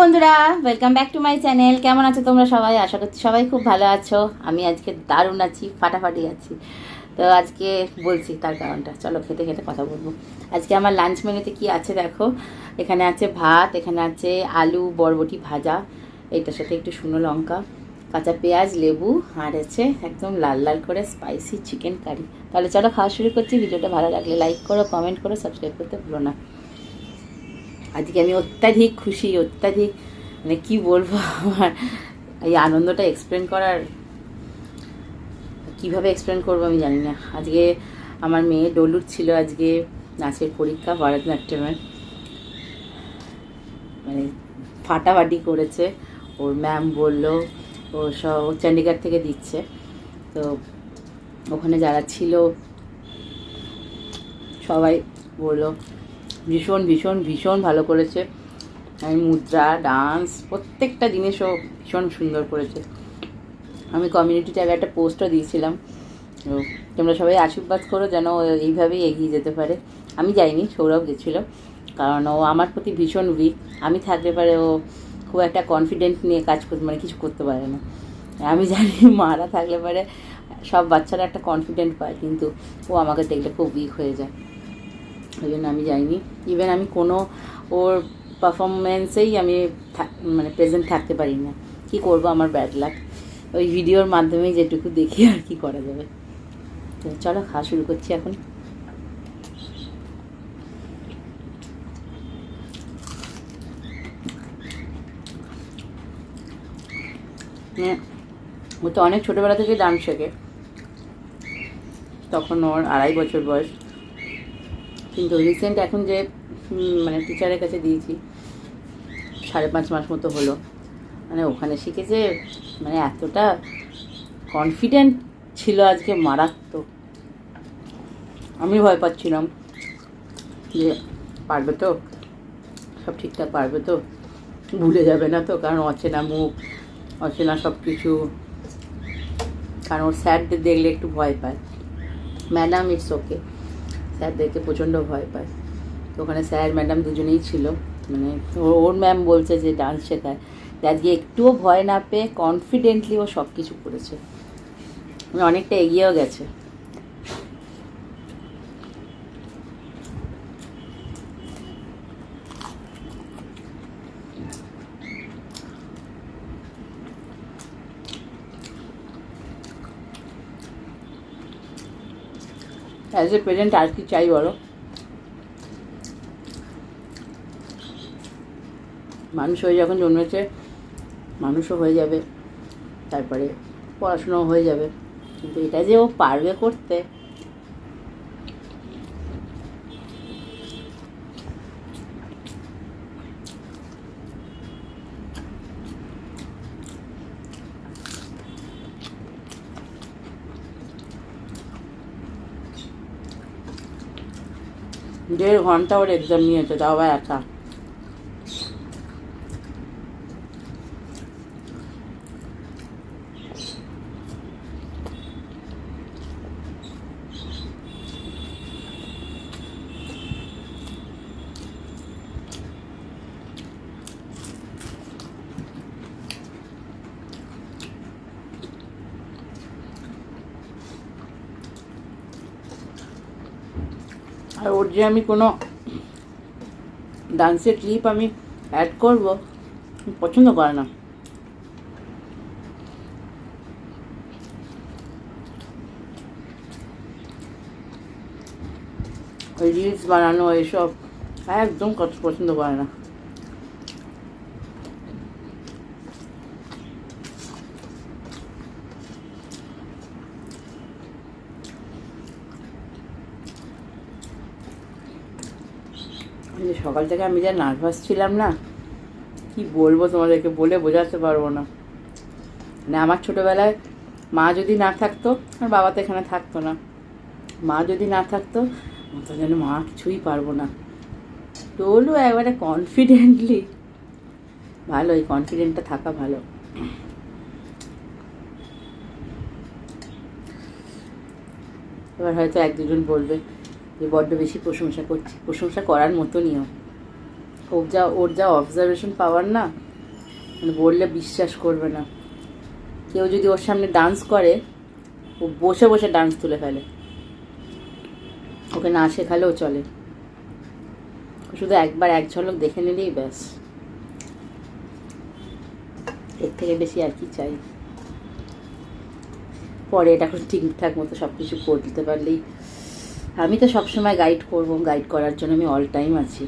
বন্ধুরা, welcome back to my channel. কেমন আছো তোমরা সবাই? আশা করছি সবাই খুব ভালো আছো। আমি আজকে দারুণ আছি, ফাটাফাটি আছি। তো আজকে বলছি তার কারণটা, চলো খেতে খেতে কথা বলবো। আজকে আমার লাঞ্চ মেনুতে কি আছে দেখো। এখানে আছে ভাত, এখানে আছে আলু বরবটি ভাজা, এইটার সাথে একটু শুকনো লঙ্কা, কাঁচা পেঁয়াজ, লেবু, আর আছে একদম লাল লাল করে স্পাইসি চিকেন কারি। তাহলে চলো খাওয়া শুরু করছি। ভিডিওটা ভালো লাগলে লাইক করো, কমেন্ট করো, সাবস্ক্রাইব করতে ভুলো না। আজকে আমি অত্যাধিক খুশি, অত্যাধিক, মানে কি বলবো, আমার এই আনন্দটা এক্সপ্লেন করার, কিভাবে এক্সপ্লেন করবো আমি জানি না। আজকে আমার মেয়ে ডলুর ছিল আজকে নাচের পরীক্ষা, ভরতনাট্যমের, মানে ফাটাফাটি করেছে। ওর ম্যাম বললো ও সব চণ্ডীগড় থেকে দিচ্ছে। তো ওখানে যারা ছিল সবাই বললো ভীষণ ভীষণ ভীষণ ভালো করেছে। আমি মুদ্রা, ডান্স, প্রত্যেকটা জিনিসও ভীষণ সুন্দর করেছে। আমি কমিউনিটি ট্যাবে একটা পোস্টও দিয়েছিলাম, তোমরা সবাই আশীর্বাদ করো যেন ও এইভাবেই এগিয়ে যেতে পারে। আমি যাইনি, সৌরভ গেছিলো, কারণ ও আমার প্রতি ভীষণ উইক। আমি থাকতে পারে ও খুব একটা কনফিডেন্ট নিয়ে কাজ করতে, মানে কিছু করতে পারে না। আমি জানি মারা থাকলে পারে সব বাচ্চারা একটা কনফিডেন্ট পায়, কিন্তু ও আমাকে দেখলে খুব উইক হয়ে যায়। ওই জন্য আমি যাইনি। ইভেন আমি কোনো ওর পারফরমেন্সেই আমি মানে প্রেজেন্ট থাকতে পারি না। কি করব, আমার ব্যাড লাক। ওই ভিডিওর মাধ্যমেই যেটুকু দেখি আর কি করা যাবে। তো চলো খাওয়া শুরু করছি এখন। ও তো অনেক ছোটোবেলা থেকে ডান্স শেখে, তখন ওর 2.5 বছর বয়স। কিন্তু রিসেন্ট এখন যে মানে টিচারের কাছে দিয়েছি, 5.5 মাস মতো হলো, মানে ওখানে শিখেছে, মানে এতটা কনফিডেন্ট ছিল আজকে, মারাত্মক। আমি ভয় পাচ্ছিলাম যে পারবে তো, সব ঠিকঠাক পারবে তো, ভুলে যাবে না তো, কারণ অচেনা মুখ, অচেনা সব কিছু। কারণ ওর স্যারদের দেখলে একটু ভয় পায়। ম্যাডাম ইটস ওকে, স্যারদেরকে প্রচণ্ড ভয় পায়। তো ওখানে স্যার ম্যাডাম দুজনেই ছিল। মানে ওর ম্যাম বলছে যে ডান্স শেখায়, আজকে একটুও ভয় না পেয়ে কনফিডেন্টলি ও সব কিছু করেছে, অনেকটা এগিয়েও গেছে। অ্যাজ এ প্রেজেন্ট আর কি চাই বলো? মানুষ হয়ে যখন জন্মেছে, মানুষও হয়ে যাবে, তারপরে পড়াশোনাও হয়ে যাবে, কিন্তু এটা যে ও পারবে করতে, দেড় ঘন্টা ওর এক্সাম নিয়েছে, তাও আবার একা। আর ওর যে আমি কোনো ডান্সের ক্লিপ আমি অ্যাড করব, পছন্দ করে না। ওই রিলস বানানো এইসব একদম পছন্দ করে না। সকাল থেকে আমি যা নার্ভাস ছিলাম না, কি বলবো তোমাদেরকে, বলে বোঝাতে পারবো না। মানে আমার ছোটোবেলায় মা যদি না থাকতো, আর বাবা তো এখানে থাকতো না, মা যদি না থাকতো তো যেন মা কিছুই পারবো না। তোলু একবারে কনফিডেন্টলি, ভালো, এই কনফিডেন্টটা থাকা ভালো। এবার হয়তো এক দুজন বলবে যে বড্ড বেশি প্রশংসা করছি, প্রশংসা করার মতনইও। ওর যা অবজারভেশন পাওয়ার না, মানে বললে বিশ্বাস করবে না, কেউ যদি ওর সামনে ডান্স করে ও বসে বসে ডান্স তুলে ফেলে, ওকে না শেখালেও চলে, শুধু একবার এক ঝলক দেখে নিলেই ব্যাস, এর থেকে বেশি আর কি চাই। পরে এটা এখন ঠিকঠাক মতো সব কিছু করে দিতে পারলেই, আমি তো সবসময় গাইড করবো, গাইড করার জন্য আমি অল টাইম আছি।